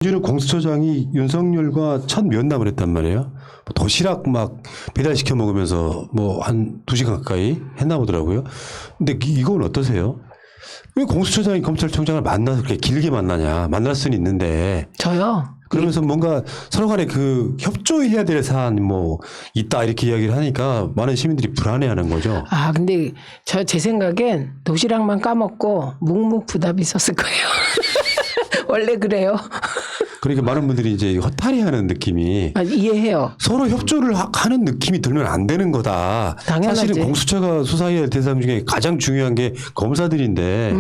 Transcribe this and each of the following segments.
김준우 공수처장이 윤석열과 첫 면담을 했단 말이에요. 도시락 막 배달시켜 먹으면서 뭐 한 2시간 가까이 했나 보더라고요. 근데 이건 어떠세요? 왜 공수처장이 검찰총장을 만나서 그렇게 길게 만나냐. 만날 수는 있는데. 저요? 그러면서 뭔가 서로 간에 그 협조해야 될 사안 뭐 있다 이렇게 이야기를 하니까 많은 시민들이 불안해하는 거죠. 아, 근데 제 생각엔 도시락만 까먹고 묵묵부답이 있었을 거예요. 원래 그래요. 그러니까 많은 분들이 이제 허탈해하는 느낌이 이해해요. 서로 협조를 하는 느낌이 들면 안 되는 거다. 당연하지. 사실은 공수처가 수사해야 할 대상 중에 가장 중요한 게 검사들인데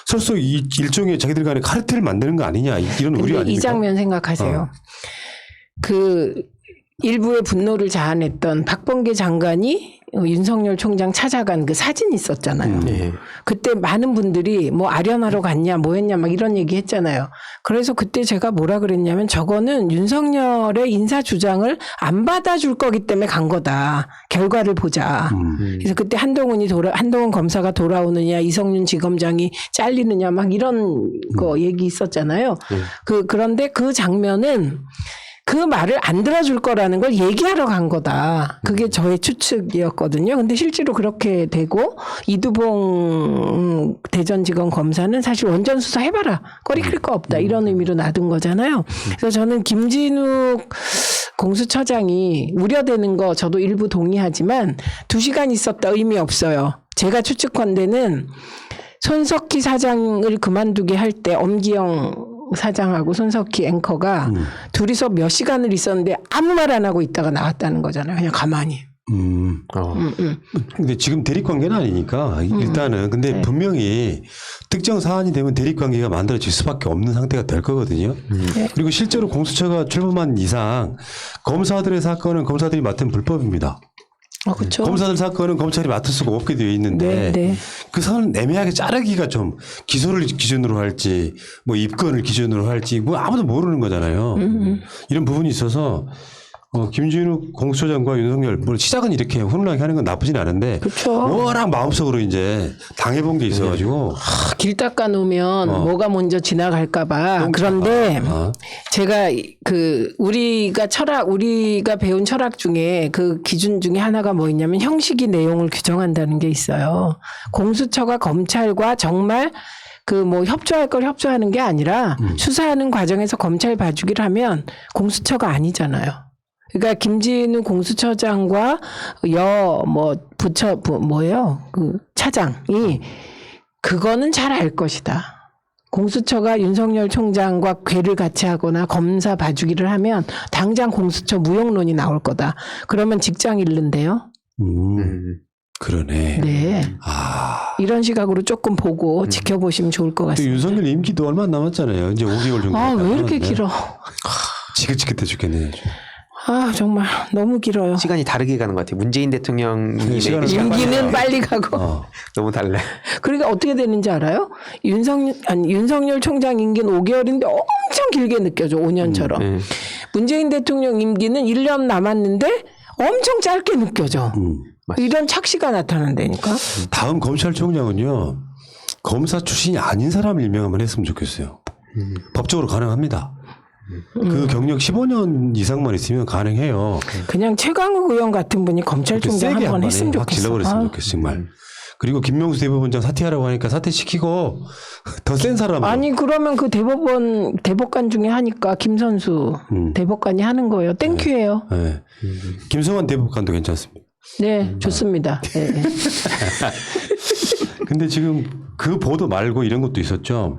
설사 일종의 자기들 간에 카르텔을 만드는 거 아니냐 이런 우려 아닙니까? 이 장면 생각하세요. 그 일부의 분노를 자아냈던 박범계 장관이 윤석열 총장 찾아간 그 사진 있었잖아요. 네. 그때 많은 분들이 뭐 아련하러 갔냐 뭐 했냐 막 이런 얘기 했잖아요. 그래서 그때 제가 뭐라 그랬냐면 저거는 윤석열의 인사 주장을 안 받아줄 거기 때문에 간 거다. 결과를 보자. 그래서 그때 한동훈 검사가 돌아오느냐 이성윤 지검장이 잘리느냐 막 이런 거 얘기 있었잖아요. 그런데 그 장면은 그 말을 안 들어줄 거라는 걸 얘기하러 간 거다. 그게 저의 추측이었거든요. 근데 실제로 그렇게 되고 이두봉 대전지검 검사는 사실 원전 수사 해봐라. 꺼리킬 거 없다. 이런 의미로 놔둔 거잖아요. 그래서 저는 김진욱 공수처장이 우려되는 거 저도 일부 동의하지만 2시간 있었다 의미 없어요. 제가 추측컨대는 손석희 사장을 그만두게 할 때 엄기영 사장하고 손석희 앵커가 둘이서 몇 시간을 있었는데 아무 말 안 하고 있다가 나왔다는 거잖아요. 그냥 가만히. 근데 지금 대립 관계는 아니니까 일단은 근데 분명히 특정 사안이 되면 대립 관계가 만들어질 수밖에 없는 상태가 될 거거든요. 그리고 실제로 공수처가 출범한 이상 검사들의 사건은 검사들이 맡은 불법입니다. 그렇죠. 검사들 사건은 검찰이 맡을 수가 없게 되어 있는데 네. 그 선을 애매하게 자르기가 좀 기소를 기준으로 할지 뭐 입건을 기준으로 할지 뭐 아무도 모르는 거잖아요. 이런 부분이 있어서 김진욱 공수처장과 윤석열 물론 시작은 이렇게 훈훈하게 하는 건 나쁘진 않은데 그쵸. 워낙 마음속으로 이제 당해본 게 있어가지고 길 닦아 놓으면 뭐가 먼저 지나갈까봐. 그런데 제가 우리가 배운 철학 중에 그 기준 중에 하나가 뭐 있냐면 형식이 내용을 규정한다는 게 있어요. 공수처가 검찰과 정말 협조할 걸 협조하는 게 아니라 수사하는 과정에서 검찰 봐주기를 하면 공수처가 아니잖아요. 그러니까 김진우 공수처장과 차장이 그거는 잘 알 것이다. 공수처가 윤석열 총장과 궤를 같이 하거나 검사 봐주기를 하면 당장 공수처 무용론이 나올 거다. 그러면 직장 잃는데요. 그러네. 네. 이런 시각으로 조금 보고 지켜보시면 좋을 것 같습니다. 윤석열 임기도 얼마 안 남았잖아요. 이제 5개월 정도. 왜 이렇게 길어? 지긋지긋해 죽겠네요. 정말 너무 길어요. 시간이 다르게 가는 것 같아요. 문재인 대통령이 임기는 빨리 가고. 너무 달라요. 그러니까 어떻게 되는지 알아요? 윤석열 총장 임기는 5개월인데 엄청 길게 느껴져. 5년처럼. 문재인 대통령 임기는 1년 남았는데 엄청 짧게 느껴져. 이런 착시가 나타난다니까. 다음 검찰총장은요. 검사 출신이 아닌 사람을 임명하면 했으면 좋겠어요. 법적으로 가능합니다. 그 경력 15년 이상만 있으면 가능해요. 그냥 최강욱 의원 같은 분이 검찰총장 한 번 했으면 좋겠어. 질러버렸으면 좋겠어 정말. 그리고 김명수 대법원장 사퇴하라고 하니까 사퇴시키고 더 센 사람. 아니 그러면 그 대법관 중에 하니까 김선수 대법관이 하는 거예요. 땡큐예요. 네. 김성환 대법관도 괜찮습니다. 네, 좋습니다. 네. 근데 지금 그 보도 말고 이런 것도 있었죠.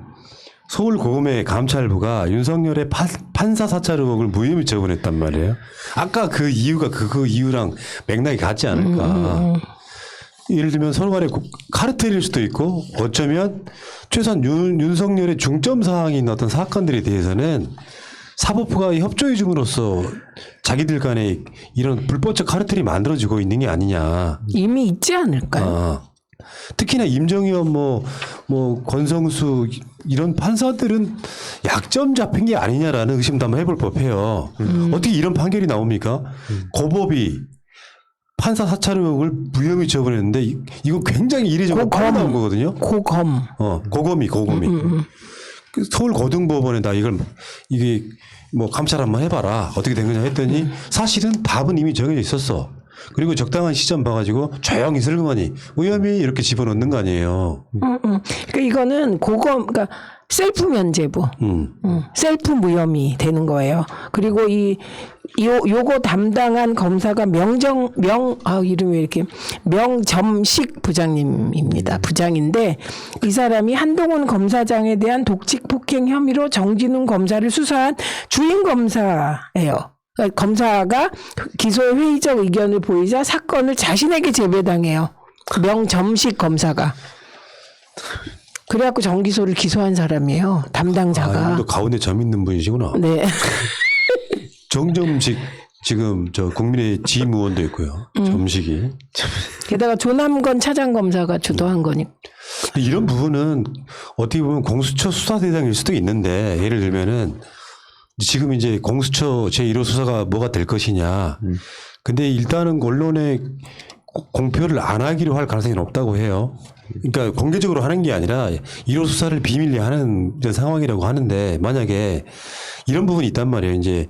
서울고검의 감찰부가 윤석열의 판사 사찰 의혹을 무혐의 처분했단 말이에요. 아까 그 이유가 그 이유랑 맥락이 같지 않을까. 예를 들면 서로 간에 카르텔일 수도 있고 어쩌면 최소한 윤석열의 중점 사항이 있는 어떤 사건들에 대해서는 사법부가 협조해 줌으로써 자기들 간에 이런 불법적 카르텔이 만들어지고 있는 게 아니냐. 이미 있지 않을까요? 특히나 임정현 권성수 이런 판사들은 약점 잡힌 게 아니냐라는 의심도 한번 해볼 법해요. 어떻게 이런 판결이 나옵니까? 고법이 판사 사찰 의혹을 무혐의 처분했는데 이거 굉장히 이례적으로 빨리 나온 거거든요. 고검. 고검이. 서울 고등법원에다 이게 뭐 감찰 한번 해봐라 어떻게 된 거냐 했더니 사실은 답은 이미 정해져 있었어. 그리고 적당한 시점 봐가지고 조용히 슬그머니 위험이 이렇게 집어넣는 거 아니에요. 그러니까 이거는 그러니까 셀프 면죄부, 셀프 무혐의 되는 거예요. 그리고 요거 담당한 검사가 이름이 왜 이렇게 명점식 부장님입니다. 부장인데 이 사람이 한동훈 검사장에 대한 독직 폭행 혐의로 정진웅 검사를 수사한 주임 검사예요. 그러니까 검사가 기소에 회의적 의견을 보이자 사건을 자신에게 제배당해요. 명점식 검사가. 그래갖고 정기소를 기소한 사람이에요. 담당자가. 또 가운데 점 있는 분이시구나. 네. 정점식 지금 저 국민의 지임 의원도 있고요. 점식이. 게다가 조남건 차장검사가 주도한 거니까. 근데 이런 부분은 어떻게 보면 공수처 수사 대상일 수도 있는데 예를 들면은 지금 이제 공수처 제1호 수사가 뭐가 될 것이냐. 근데 일단은 언론에 공표를 안 하기로 할 가능성이 높다고 해요. 그러니까 공개적으로 하는 게 아니라 1호 수사를 비밀리에 하는 이런 상황이라고 하는데 만약에 이런 부분이 있단 말이에요. 이제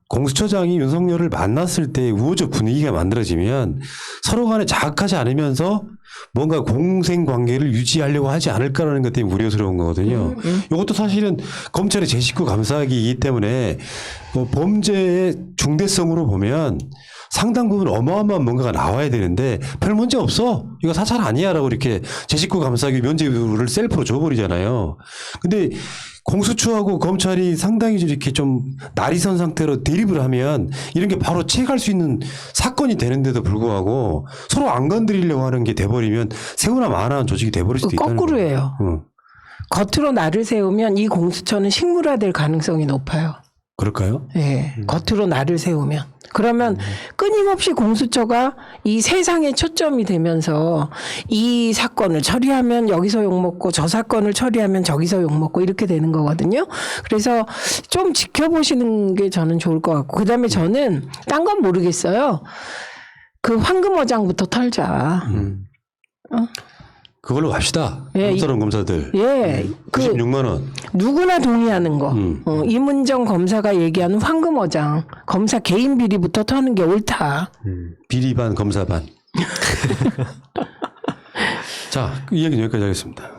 공수처장이 윤석열을 만났을 때 우호적 분위기가 만들어지면 서로 간에 자극하지 않으면서 뭔가 공생 관계를 유지하려고 하지 않을까라는 것 때문에 우려스러운 거거든요. 이것도 사실은 검찰의 제 식구 감사하기이기 때문에 범죄의 중대성으로 보면 상당 부분 어마어마한 뭔가가 나와야 되는데 별 문제 없어. 이거 사찰 아니야라고 이렇게 제 식구 감사하기 면죄부를 셀프로 줘버리잖아요. 근데 공수처하고 검찰이 상당히 이렇게 좀 날이선 상태로 대립을 하면 이런 게 바로 체크할 수 있는 사건이 되는데도 불구하고 서로 안 건드리려고 하는 게 돼버리면 세우나 마나한 조직이 돼버릴 수도 있다는 거꾸로 거예요. 해요. 겉으로 나를 세우면 이 공수처는 식물화될 가능성이 높아요. 그럴까요? 네. 겉으로 나를 세우면. 그러면 끊임없이 공수처가 이 세상에 초점이 되면서 이 사건을 처리하면 여기서 욕먹고 저 사건을 처리하면 저기서 욕먹고 이렇게 되는 거거든요. 그래서 좀 지켜보시는 게 저는 좋을 것 같고 그다음에 저는 딴 건 모르겠어요. 그 황금어장부터 털자. 그걸로 갑시다. 예, 검사론 검사들. 예. 96만 원. 누구나 동의하는 거. 이문정 검사가 얘기하는 황금어장. 검사 개인 비리부터 터는 게 옳다. 비리 반 검사 반. 자, 이 얘기는 여기까지 하겠습니다.